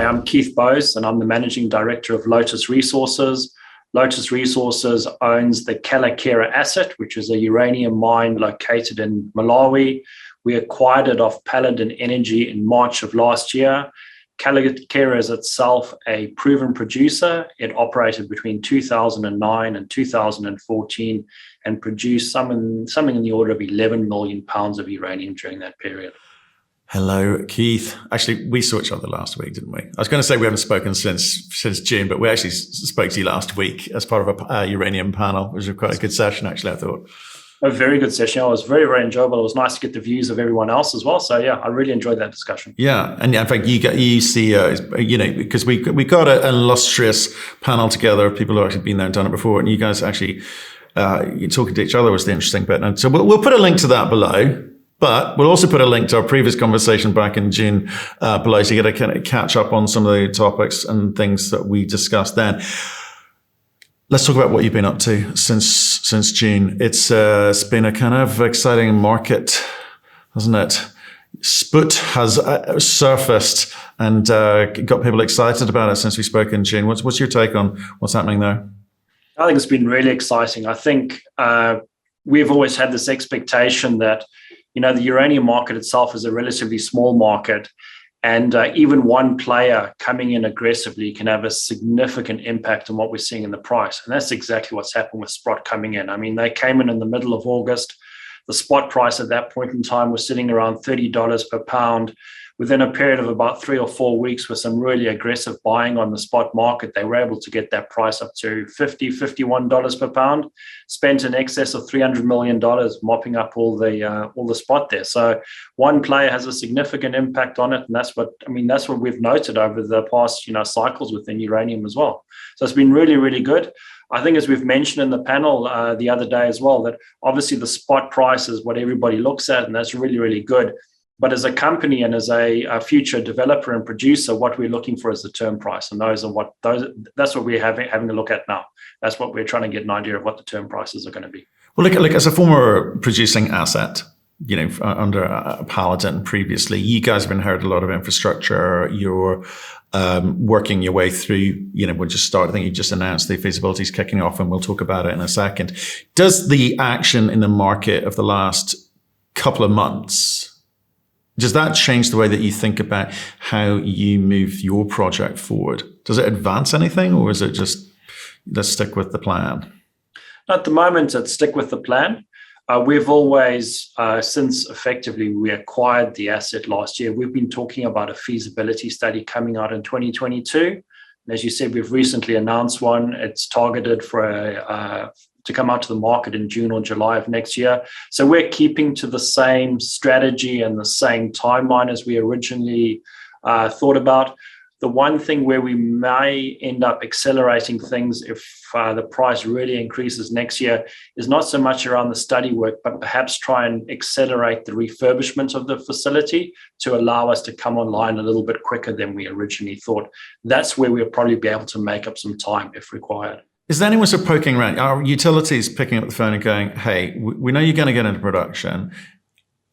Hi, I'm Keith Bose, and I'm the Managing Director of Lotus Resources. Lotus Resources owns the Kayelekera asset, which is a uranium mine located in Malawi. We acquired it off Paladin Energy in March of last year. Kayelekera is itself a proven producer. It operated between 2009 and 2014 and produced something in the order of 11 million pounds of uranium during that period. Hello, Keith. Actually, we saw each other last week, didn't we? I was going to say we haven't spoken since June, but we actually spoke to you last week as part of a uranium panel. It was quite a good session, actually, I thought. A very good session. It was very, very enjoyable. It was nice to get the views of everyone else as well. So yeah, I really enjoyed that discussion. Yeah, and in fact, you see, because we got an illustrious panel together of people who have actually been there and done it before, and you guys actually talking to each other was the interesting bit. And so we'll put a link to that below. But we'll also put a link to our previous conversation back in June below, so you get to kind of catch up on some of the topics and things that we discussed then. Let's talk about what you've been up to since June. It's been a kind of exciting market, hasn't it? SPUT has surfaced and got people excited about it since we spoke in June. What's your take on what's happening there? I think it's been really exciting. I think we've always had this expectation that the uranium market itself is a relatively small market, and even one player coming in aggressively can have a significant impact on what we're seeing in the price. And that's exactly what's happened with SPUT coming in. I mean, they came in the middle of August. The spot price at that point in time was sitting around $30 per pound. Within a period of about 3 or 4 weeks with some really aggressive buying on the spot market, they were able to get that price up to $50, $51 per pound, spent in excess of $300 million mopping up all the spot there. So one player has a significant impact on it. And that's what we've noted over the past, cycles within uranium as well. So it's been really, really good. I think, as we've mentioned in the panel the other day as well, that obviously the spot price is what everybody looks at, and that's really, really good. But as a company and as a future developer and producer, what we're looking for is the term price, and that's what we're having a look at now. That's what we're trying to get an idea of what the term prices are going to be. Well, look, as a former producing asset, under Paladin previously, you guys have inherited a lot of infrastructure. You're working your way through, we'll just start. I think you just announced the feasibility is kicking off, and we'll talk about it in a second. Does the action in the market of the last couple of months, does that change the way that you think about how you move your project forward? Does it advance anything, or is it just, let's stick with the plan? At the moment, it's stick with the plan. We've always, since effectively we acquired the asset last year, we've been talking about a feasibility study coming out in 2022. And as you said, we've recently announced one. It's targeted to come out to the market in June or July of next year. So we're keeping to the same strategy and the same timeline as we originally thought about. The one thing where we may end up accelerating things if the price really increases next year is not so much around the study work, but perhaps try and accelerate the refurbishment of the facility to allow us to come online a little bit quicker than we originally thought. That's where we'll probably be able to make up some time if required. Is there anyone sort of poking around? Are utilities picking up the phone and going, hey, we know you're going to get into production.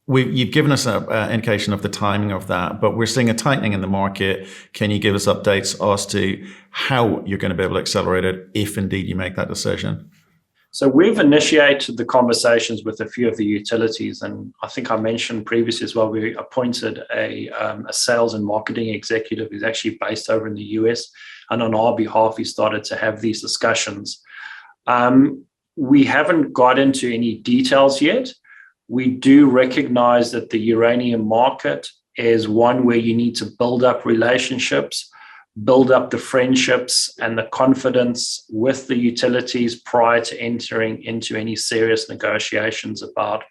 You've given us an indication of the timing of that, but we're seeing a tightening in the market. Can you give us updates as to how you're going to be able to accelerate it if indeed you make that decision? So we've initiated the conversations with a few of the utilities, and I think I mentioned previously as well, we appointed a sales and marketing executive who's actually based over in the US, and on our behalf, he started to have these discussions. We haven't got into any details yet. We do recognize that the uranium market is one where you need to build up relationships, build up the friendships and the confidence with the utilities prior to entering into any serious negotiations about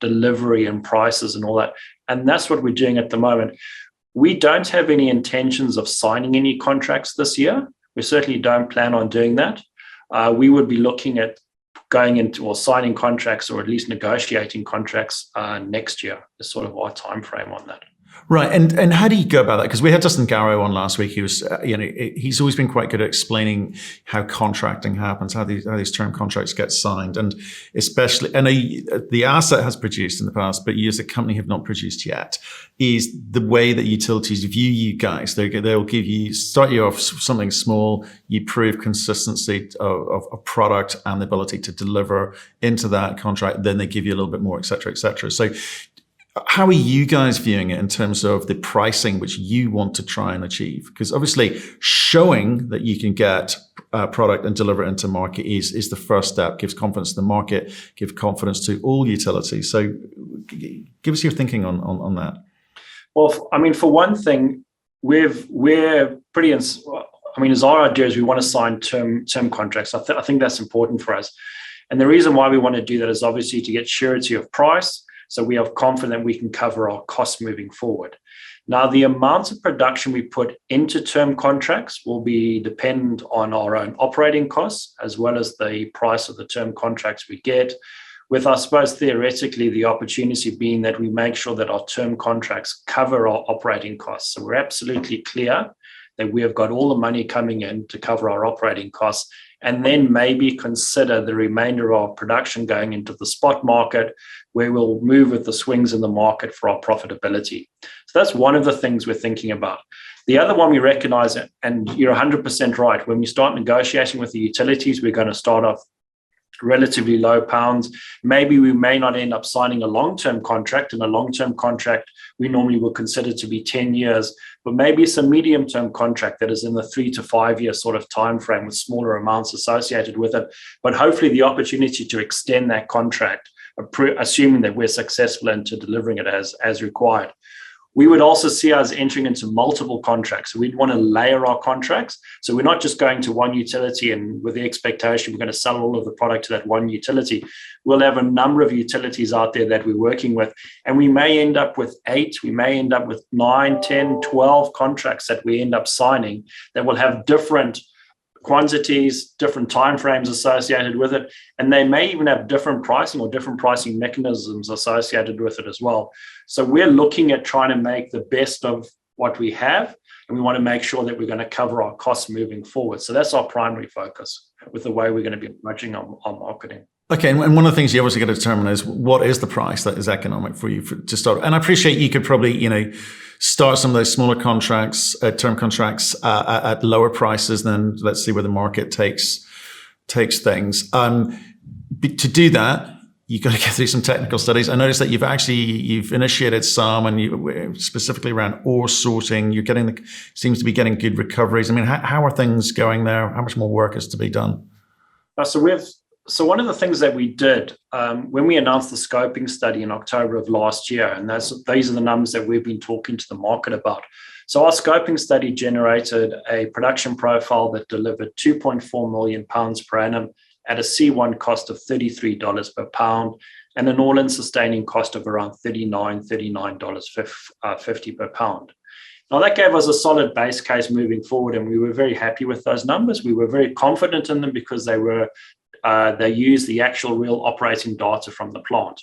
delivery and prices and all that. And that's what we're doing at the moment. We don't have any intentions of signing any contracts this year. We certainly don't plan on doing that. We would be looking at going into or signing contracts or at least negotiating contracts next year is sort of our time frame on that. Right, and how do you go about that? Because we had Justin Garrow on last week. He was, he's always been quite good at explaining how contracting happens, how these term contracts get signed, and especially, and the asset has produced in the past, but you as a company have not produced yet. Is the way that utilities view you guys? They'll give you, start you off something small, you prove consistency of product and the ability to deliver into that contract, then they give you a little bit more, et cetera, et cetera. So how are you guys viewing it in terms of the pricing which you want to try and achieve? Because obviously showing that you can get a product and deliver it into market is the first step, gives confidence to the market, gives confidence to all utilities. So give us your thinking on that. Well, I mean, for one thing, we're pretty, as our idea is we want to sign term contracts. I think that's important for us. And the reason why we want to do that is obviously to get surety of price, so we are confident we can cover our costs moving forward. Now, the amounts of production we put into term contracts will be dependent on our own operating costs, as well as the price of the term contracts we get, with, I suppose, theoretically, the opportunity being that we make sure that our term contracts cover our operating costs. So we're absolutely clear that we have got all the money coming in to cover our operating costs, and then maybe consider the remainder of our production going into the spot market, where we'll move with the swings in the market for our profitability. So that's one of the things we're thinking about. The other one we recognize, and you're 100% right, when we start negotiating with the utilities, we're going to start off relatively low pounds. Maybe we may not end up signing a long-term contract, and a long-term contract we normally will consider to be 10 years, but maybe it's a medium-term contract that is in the 3 to 5 year sort of time frame with smaller amounts associated with it, but hopefully the opportunity to extend that contract, assuming that we're successful into delivering it as required. We would also see us entering into multiple contracts. So we'd want to layer our contracts. So we're not just going to one utility and with the expectation we're going to sell all of the product to that one utility. We'll have a number of utilities out there that we're working with, and we may end up with 8, we may end up with 9, 10, 12 contracts that we end up signing that will have different quantities, different timeframes associated with it, and they may even have different pricing or different pricing mechanisms associated with it as well. So we're looking at trying to make the best of what we have, and we want to make sure that we're going to cover our costs moving forward. So that's our primary focus with the way we're going to be approaching our marketing. Okay, and one of the things you obviously got to determine is what is the price that is economic for you to start. And I appreciate you could probably, start some of those smaller contracts, term contracts at lower prices than, let's see where the market takes things. To do that, you've got to get through some technical studies. I noticed that you've initiated some, and you specifically around ore sorting. Seems to be getting good recoveries. I mean, how are things going there? How much more work is to be done? So one of the things that we did when we announced the scoping study in October of last year, and these are the numbers that we've been talking to the market about. So our scoping study generated a production profile that delivered 2.4 million pounds per annum at a C1 cost of $33 per pound and an all-in sustaining cost of around $39.50 per pound. Now, that gave us a solid base case moving forward, and we were very happy with those numbers. We were very confident in them because they use the actual real operating data from the plant.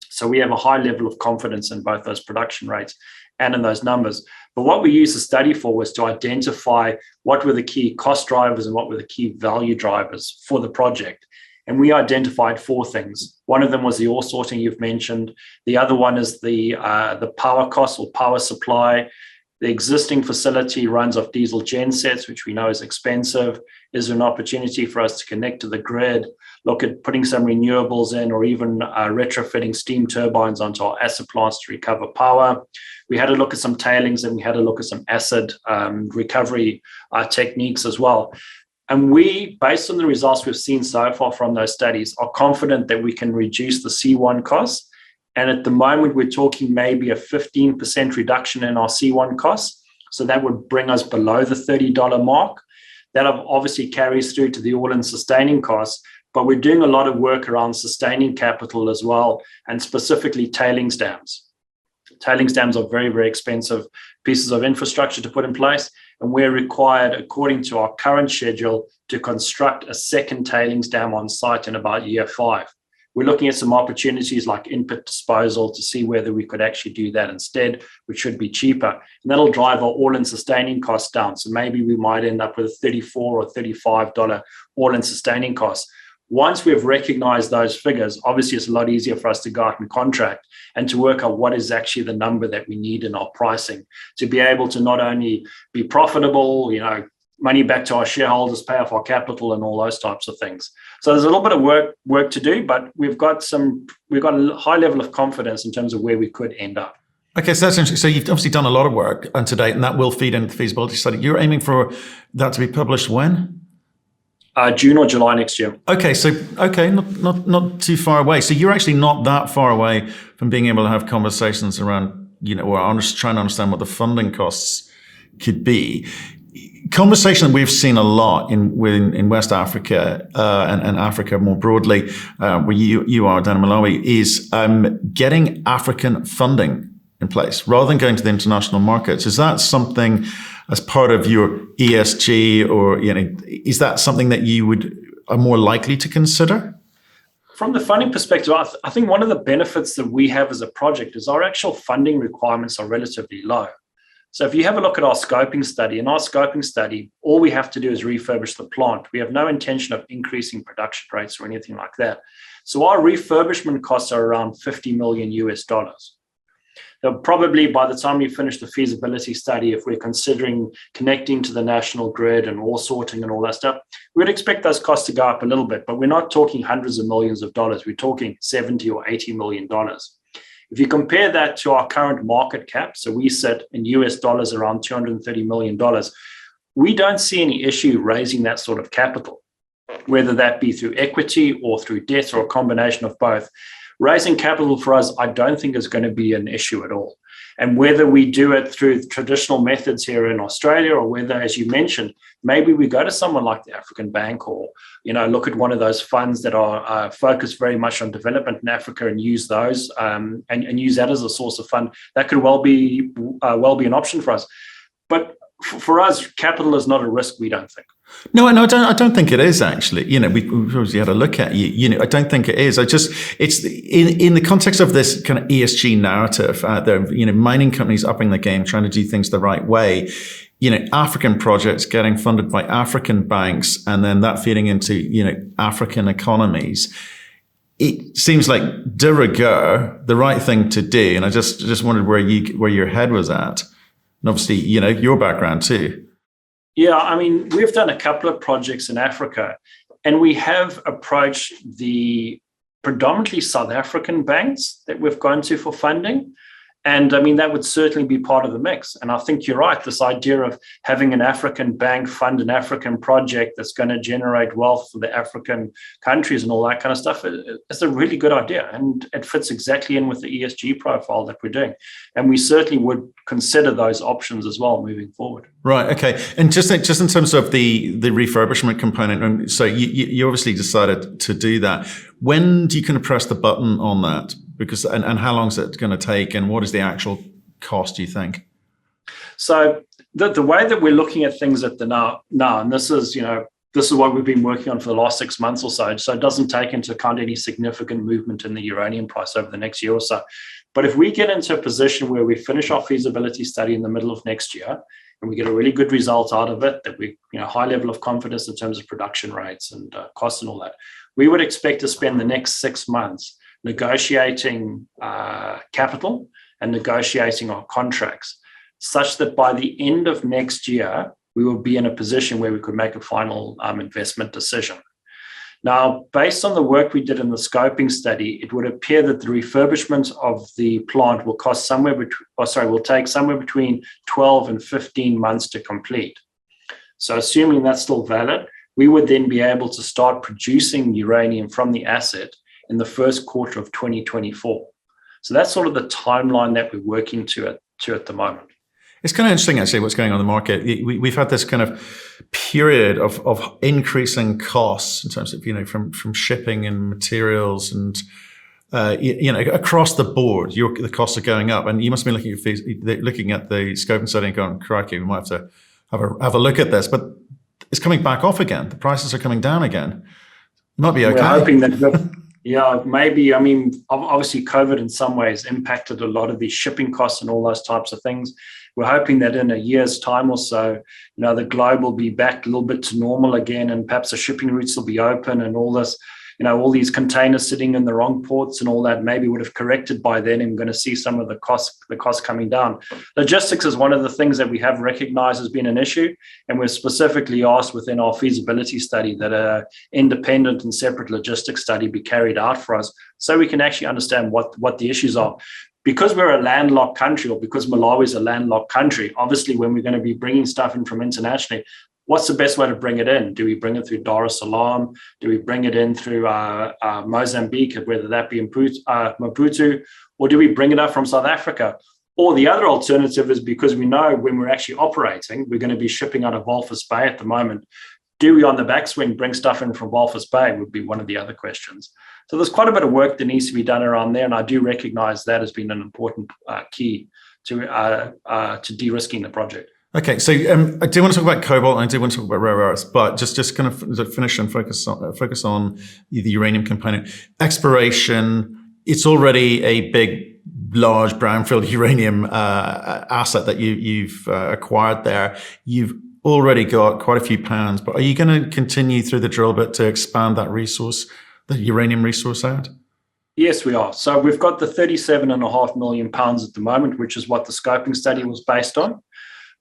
So we have a high level of confidence in both those production rates and in those numbers. But what we used the study for was to identify what were the key cost drivers and what were the key value drivers for the project. And we identified 4 things. One of them was the ore sorting you've mentioned. The other one is the power cost or power supply. The existing facility runs off diesel gensets, which we know is expensive. Is there an opportunity for us to connect to the grid, look at putting some renewables in, or even retrofitting steam turbines onto our acid plants to recover power? We had a look at some tailings, and we had a look at some acid recovery techniques as well. And we, based on the results we've seen so far from those studies, are confident that we can reduce the C1 costs. And at the moment, we're talking maybe a 15% reduction in our C1 costs. So that would bring us below the $30 mark. That obviously carries through to the all-in sustaining costs, but we're doing a lot of work around sustaining capital as well, and specifically tailings dams. Tailings dams are very, very expensive pieces of infrastructure to put in place, and we're required, according to our current schedule, to construct a second tailings dam on site in about year 5. We're looking at some opportunities like input disposal to see whether we could actually do that instead, which should be cheaper. And that'll drive our all-in sustaining costs down. So maybe we might end up with a $34 or $35 all-in sustaining costs. Once we've recognized those figures, obviously it's a lot easier for us to go out and contract and to work out what is actually the number that we need in our pricing to be able to not only be profitable, money back to our shareholders, pay off our capital and all those types of things. So there's a little bit of work to do, but we've got a high level of confidence in terms of where we could end up. Okay, so that's interesting. So you've obviously done a lot of work to date, and that will feed into the feasibility study. You're aiming for that to be published when? June or July next year. Okay, not too far away. So you're actually not that far away from being able to have conversations around, or trying to understand what the funding costs could be. Conversation that we've seen a lot in West Africa and Africa more broadly, where you are down in Malawi, is getting African funding in place rather than going to the international markets. Is that something as part of your ESG, or is that something that you are more likely to consider? From the funding perspective, I think one of the benefits that we have as a project is our actual funding requirements are relatively low. So if you have a look at our scoping study, all we have to do is refurbish the plant. We have no intention of increasing production rates or anything like that. So our refurbishment costs are around $50 million US. They'll probably, by the time we finish the feasibility study, if we're considering connecting to the national grid and ore sorting and all that stuff, we'd expect those costs to go up a little bit, but we're not talking hundreds of millions of dollars. We're talking $70 or $80 million. If you compare that to our current market cap, so we sit in US dollars around $230 million, we don't see any issue raising that sort of capital, whether that be through equity or through debt or a combination of both. Raising capital for us, I don't think is going to be an issue at all. And whether we do it through traditional methods here in Australia, or whether, as you mentioned, maybe we go to someone like the African Bank, or look at one of those funds that are focused very much on development in Africa and use those and use that as a source of fund, that could well be an option for us. But for us, capital is not a risk, we don't think. No, I don't think it is actually. We've obviously had a look at I don't think it is. It's in the context of this kind of ESG narrative out there. Mining companies upping the game, trying to do things the right way. African projects getting funded by African banks, and then that feeding into African economies. It seems like de rigueur, the right thing to do. And I just wondered where your head was at, and obviously your background too. Yeah, we've done a couple of projects in Africa, and we have approached the predominantly South African banks that we've gone to for funding. And that would certainly be part of the mix. And I think you're right. This idea of having an African bank fund an African project that's going to generate wealth for the African countries and all that kind of stuff is a really good idea. And it fits exactly in with the ESG profile that we're doing. And we certainly would consider those options as well moving forward. Right. Okay. And just in terms of the refurbishment component, so you obviously decided to do that. When do you kind of press the button on that? Because and how long is it going to take, and what is the actual cost, do you think? So the way that we're looking at things at the now, and this is what we've been working on for the last 6 months or so. So it doesn't take into account any significant movement in the uranium price over the next year or so. But if we get into a position where we finish our feasibility study in the middle of next year, and we get a really good result out of it, that we high level of confidence in terms of production rates and costs and all that, we would expect to spend the next 6 months negotiating capital and negotiating our contracts, such that by the end of next year, we will be in a position where we could make a final investment decision. Now, based on the work we did in the scoping study, it would appear that the refurbishment of the plant will take somewhere between 12 and 15 months to complete. So assuming that's still valid, we would then be able to start producing uranium from the asset in the first quarter of 2024. So that's sort of the timeline that we're working to at the moment. It's kind of interesting, actually, what's going on in the market. We've had this kind of period of increasing costs in terms of, from shipping and materials and, across the board, the costs are going up. And you must be looking at the scoping study and going, crikey, we might have to have a look at this. But it's coming back off again. The prices are coming down again. It might be okay. Yeah, maybe. I mean, obviously, COVID in some ways impacted a lot of the shipping costs and all those types of things. We're hoping that in a year's time or so, the globe will be back a little bit to normal again, and perhaps the shipping routes will be open, and all this, all these containers sitting in the wrong ports and all that maybe would have corrected by then, and we're going to see some of the costs coming down. Logistics is one of the things that we have recognized as being an issue, and we're specifically asked within our feasibility study that an independent and separate logistics study be carried out for us so we can actually understand what the issues are. Because we're a landlocked country, or because Malawi is a landlocked country, obviously when we're going to be bringing stuff in from internationally, what's the best way to bring it in? Do we bring it through Dar es Salaam? Do we bring it in through Mozambique, whether that be in Maputo, or do we bring it up from South Africa? Or the other alternative is, because we know when we're actually operating, we're going to be shipping out of Walvis Bay at the moment. Do we on the backswing bring stuff in from Walvis Bay would be one of the other questions. So there's quite a bit of work that needs to be done around there, and I do recognize that has been an important key to de-risking the project. Okay, so I do want to talk about cobalt, and I do want to talk about rare earths, but just kind of finish and focus on the uranium component. Exploration, it's already a big, large brownfield uranium asset that you've acquired there. You've already got quite a few pounds, but are you going to continue through the drill bit to expand that resource, the uranium resource out? Yes, we are. So we've got the 37.5 million pounds at the moment, which is what the scoping study was based on.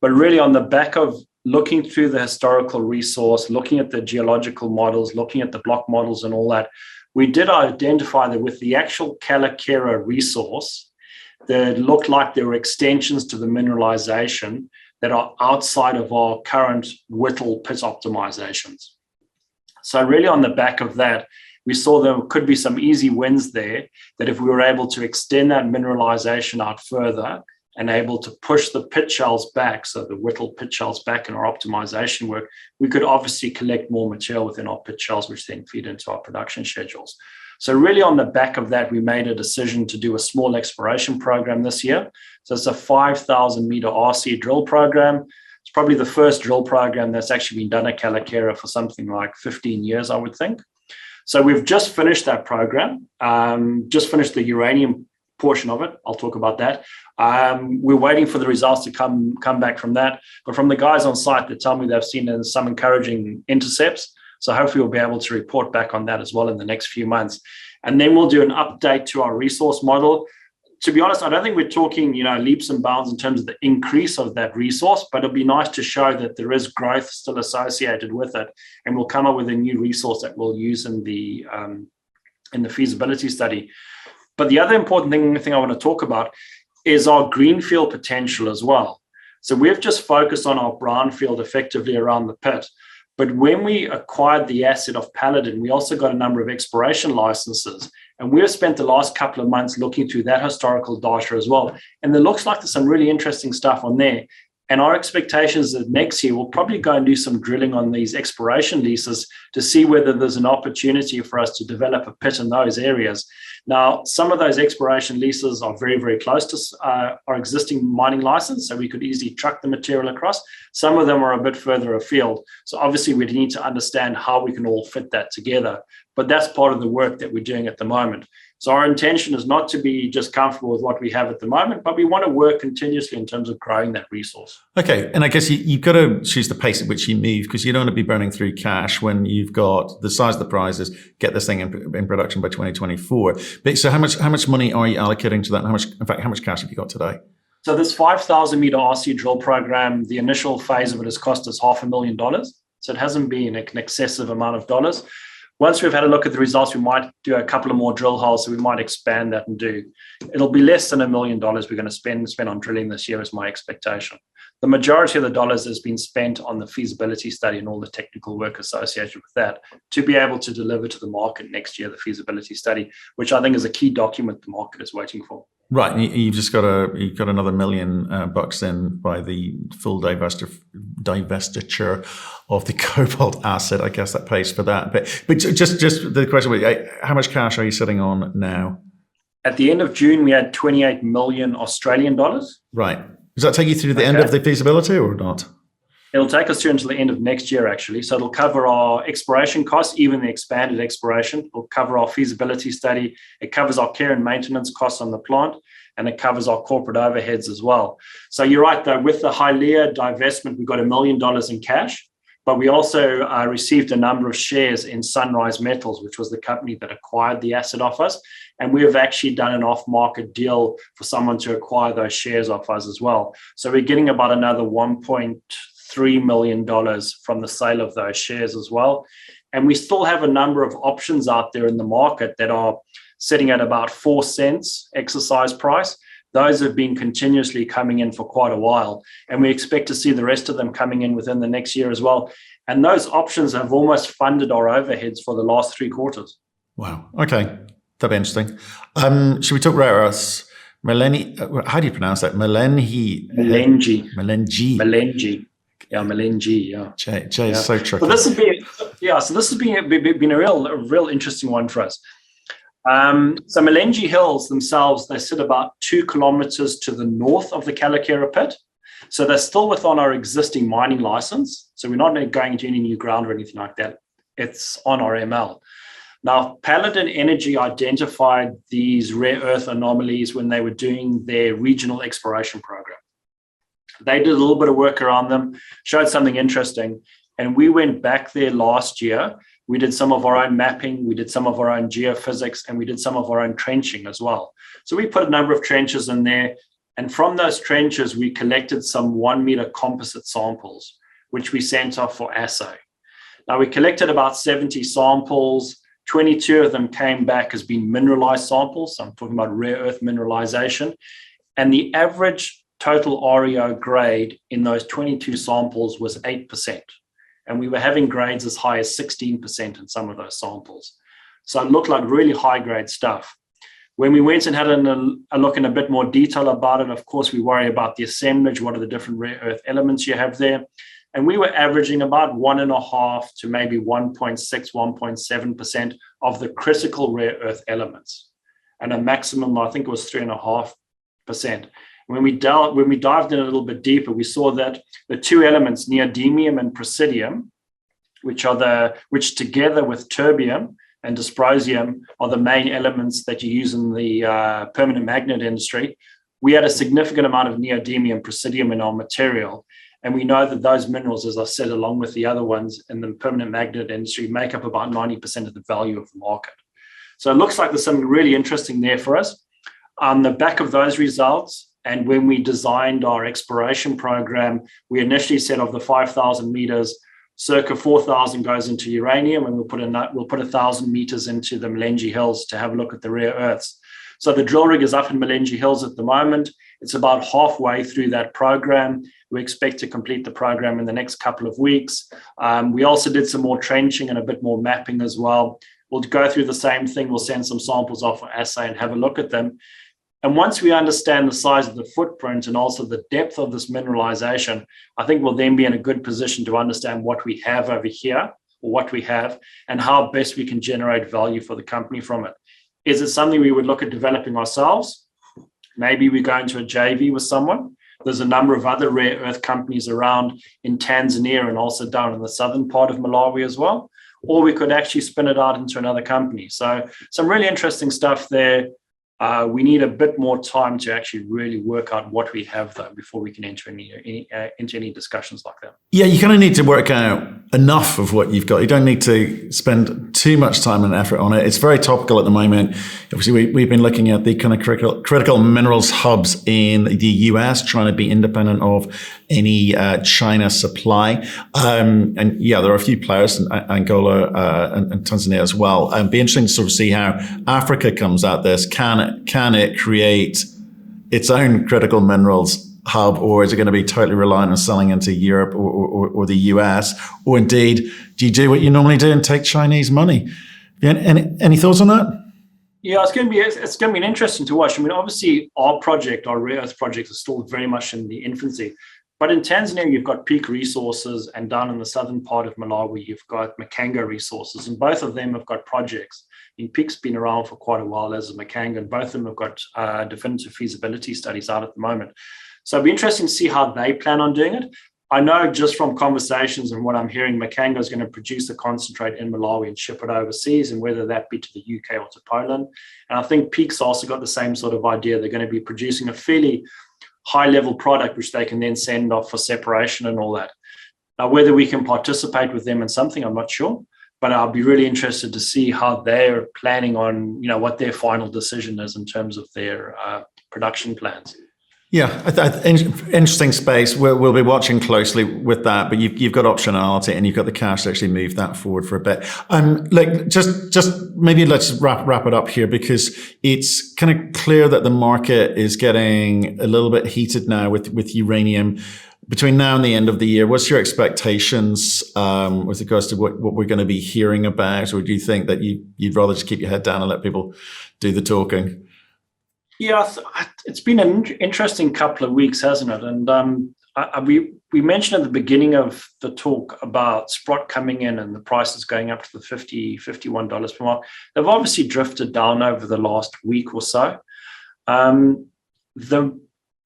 But really on the back of looking through the historical resource, looking at the geological models, looking at the block models and all that, we did identify that with the actual Kayelekera resource, that looked like there were extensions to the mineralization that are outside of our current Whittle pit optimizations. So really on the back of that, we saw there could be some easy wins there, that if we were able to extend that mineralization out further and able to push the pit shells back, so the Whittle pit shells back in our optimization work, we could obviously collect more material within our pit shells, which then feed into our production schedules. So really on the back of that, we made a decision to do a small exploration program this year. So it's a 5,000 meter RC drill program. It's probably the first drill program that's actually been done at Kayelekera for something like 15 years, I would think. So we've just finished that program, just finished the uranium portion of it. I'll talk about that. We're waiting for the results to come back from that. But from the guys on site, they tell me they've seen some encouraging intercepts. So hopefully we'll be able to report back on that as well in the next few months. And then we'll do an update to our resource model. To be honest, I don't think we're talking, leaps and bounds in terms of the increase of that resource, but it'll be nice to show that there is growth still associated with it. And we'll come up with a new resource that we'll use in the feasibility study. But the other important thing I want to talk about is our greenfield potential as well. So we've just focused on our brownfield effectively around the pit. But when we acquired the asset of Paladin, we also got a number of exploration licenses. And we've spent the last couple of months looking through that historical data as well. And it looks like there's some really interesting stuff on there. And our expectations that next year we'll probably go and do some drilling on these exploration leases to see whether there's an opportunity for us to develop a pit in those areas. Now, some of those exploration leases are very, very close to our existing mining license, so we could easily truck the material across. Some of them are a bit further afield. So obviously we need to understand how we can all fit that together. But that's part of the work that we're doing at the moment. So our intention is not to be just comfortable with what we have at the moment, but we want to work continuously in terms of growing that resource. Okay. And I guess you've got to choose the pace at which you move, because you don't want to be burning through cash when you've got the size of the prize is get this thing in production by 2024. But so how much money are you allocating to that? And how much cash have you got today? So this 5,000 meter RC drill program, the initial phase of it has cost us $500,000. So it hasn't been an excessive amount of dollars. Once we've had a look at the results, we might do a couple of more drill holes, so we might expand that and do. It'll be less than $1 million we're going to spend on drilling this year is my expectation. The majority of the dollars has been spent on the feasibility study and all the technical work associated with that to be able to deliver to the market next year, the feasibility study, which I think is a key document the market is waiting for. Right, and you've just got another $1 million bucks in by the full divestiture of the cobalt asset. I guess that pays for that. But just the question: how much cash are you sitting on now? At the end of June, we had 28 million Australian dollars. Right. Does that take you through the end of the feasibility or not? It'll take us through until the end of next year, actually. So it'll cover our exploration costs, even the expanded exploration. It'll cover our feasibility study. It covers our care and maintenance costs on the plant, and it covers our corporate overheads as well. So you're right, though, with the Kayelekera divestment, we got $1 million in cash, but we also received a number of shares in Sunrise Metals, which was the company that acquired the asset off us. And we have actually done an off-market deal for someone to acquire those shares off us as well. So we're getting about another $1.3 million from the sale of those shares as well. And we still have a number of options out there in the market that are sitting at about 4 cents exercise price. Those have been continuously coming in for quite a while, and we expect to see the rest of them coming in within the next year as well. And those options have almost funded our overheads for the last 3 quarters. Wow. Okay. That'd be interesting. Should we talk rare earths? How do you pronounce that? Melenji. Yeah, Melenji. Yeah. Jay is so tricky. So this has been a real interesting one for us. So Melenji Hills themselves, they sit about 2 kilometers to the north of the Kayelekera pit. So they're still within our existing mining license. So we're not going into any new ground or anything like that. It's on our ML. Now, Paladin Energy identified these rare earth anomalies when they were doing their regional exploration program. They did a little bit of work around them, showed something interesting. And we went back there last year. We did some of our own mapping, we did some of our own geophysics, and we did some of our own trenching as well. So we put a number of trenches in there. And from those trenches, we collected some 1 meter composite samples, which we sent off for assay. Now, we collected about 70 samples. 22 of them came back as being mineralized samples. So I'm talking about rare earth mineralization. And the average total REO grade in those 22 samples was 8%. And we were having grades as high as 16% in some of those samples. So it looked like really high grade stuff. When we went and had a look in a bit more detail about it, of course, we worry about the assemblage. What are the different rare earth elements you have there? And we were averaging about 1.5 to maybe 1.6, 1.7% of the critical rare earth elements. And a maximum, I think it was 3.5%. When we dived in a little bit deeper, we saw that the 2 elements, neodymium and praseodymium, which together with terbium and dysprosium are the main elements that you use in the permanent magnet industry. We had a significant amount of neodymium and praseodymium in our material. And we know that those minerals, as I said, along with the other ones in the permanent magnet industry, make up about 90% of the value of the market. So it looks like there's something really interesting there for us. On the back of those results, and when we designed our exploration program, we initially said of the 5,000 meters, circa 4,000 goes into uranium, and we'll put 1,000 meters into the Melenji Hills to have a look at the rare earths. So the drill rig is up in Melenji Hills at the moment. It's about halfway through that program. We expect to complete the program in the next couple of weeks. We also did some more trenching and a bit more mapping as well. We'll go through the same thing. We'll send some samples off for assay and have a look at them. And once we understand the size of the footprint and also the depth of this mineralization, I think we'll then be in a good position to understand what we have over here, or what we have, and how best we can generate value for the company from it. Is it something we would look at developing ourselves? Maybe we go into a JV with someone. There's a number of other rare earth companies around in Tanzania and also down in the southern part of Malawi as well. Or we could actually spin it out into another company. So some really interesting stuff there. We need a bit more time to actually really work out what we have, though, before we can enter into any discussions like that. Yeah, you kind of need to work out enough of what you've got. You don't need to spend too much time and effort on it. It's very topical at the moment. Obviously, we've been looking at the kind of critical minerals hubs in the US, trying to be independent of any China supply. And yeah, there are a few players in Angola and Tanzania as well. It'd be interesting to sort of see how Africa comes at this. Can it create its own critical minerals hub, or is it going to be totally reliant on selling into Europe or the US? Or indeed, do you do what you normally do and take Chinese money? Any thoughts on that? Yeah, it's going to be interesting to watch. I mean, obviously, our rare earth project, is still very much in the infancy. But in Tanzania, you've got Peak Resources, and down in the southern part of Malawi, you've got Makanga Resources, and both of them have got projects. I mean, Peak's been around for quite a while, as is Makanga, and both of them have got definitive feasibility studies out at the moment. So it'll be interesting to see how they plan on doing it. I know just from conversations and what I'm hearing, Makango is going to produce the concentrate in Malawi and ship it overseas, and whether that be to the UK or to Poland. And I think Peak's also got the same sort of idea. They're going to be producing a fairly high-level product, which they can then send off for separation and all that. Now, whether we can participate with them in something, I'm not sure, but I'll be really interested to see how they're planning on, what their final decision is in terms of their production plans. Yeah, interesting space. We'll be watching closely with that, but you've got optionality and you've got the cash to actually move that forward for a bit. Just maybe let's wrap it up here, because it's kind of clear that the market is getting a little bit heated now with uranium. Between now and the end of the year, what's your expectations with regards to what we're going to be hearing about, or do you think that you'd rather just keep your head down and let people do the talking? Yeah, it's been an interesting couple of weeks, hasn't it? And we mentioned at the beginning of the talk about SPUT coming in and the prices going up to the $50, $51 per mark. They've obviously drifted down over the last week or so. The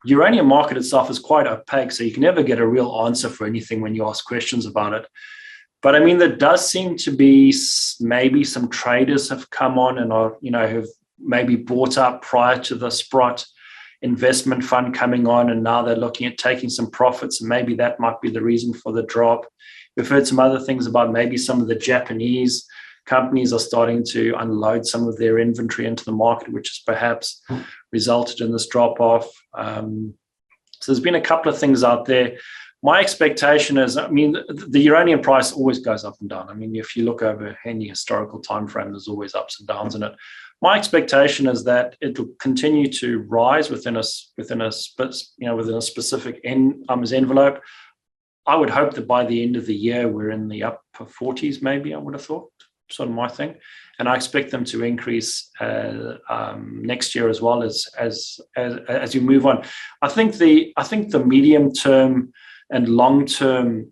uranium market itself is quite opaque, so you can never get a real answer for anything when you ask questions about it. But I mean, there does seem to be maybe some traders have come on and are, have maybe bought up prior to the SPUT investment fund coming on, and now they're looking at taking some profits, and maybe that might be the reason for the drop. We've heard some other things about maybe some of the Japanese companies are starting to unload some of their inventory into the market, which has perhaps resulted in this drop-off. So there's been a couple of things out there. My expectation is, the uranium price always goes up and down. If you look over any historical time frame, there's always ups and downs in it. My expectation is that it will continue to rise within a specific envelope. I would hope that by the end of the year we're in the upper 40s, maybe. I would have thought, sort of my thing, and I expect them to increase next year as well as you move on. I think the medium term and long term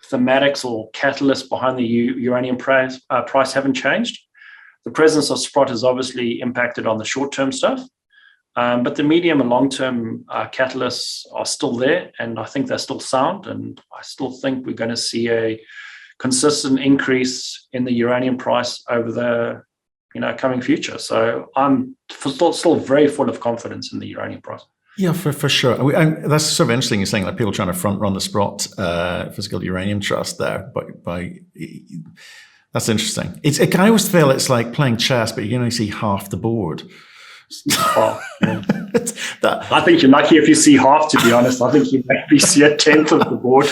thematics or catalysts behind the uranium price haven't changed. The presence of SPUT has obviously impacted on the short-term stuff, but the medium and long-term catalysts are still there, and I think they're still sound, and I still think we're going to see a consistent increase in the uranium price over the coming future. So I'm still very full of confidence in the uranium price. Yeah, for sure. That's sort of interesting. You're saying that people are trying to front run the SPUT Physical Uranium Trust there, by that's interesting. I always feel it's like playing chess, but you can only see half the board. Oh, yeah. I think you're lucky if you see half, to be honest. I think you maybe see a tenth of the board.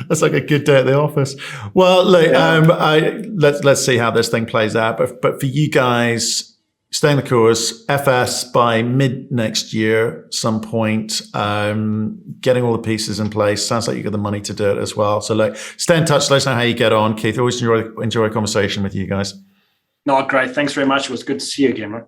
That's like a good day at the office. Well, look, let's see how this thing plays out. But for you guys, staying the course, FS by mid next year, some point, getting all the pieces in place. Sounds like you got the money to do it as well. So like, stay in touch. Let us know how you get on, Keith. Always enjoy a conversation with you guys. No, great. Thanks very much. It was good to see you again, right?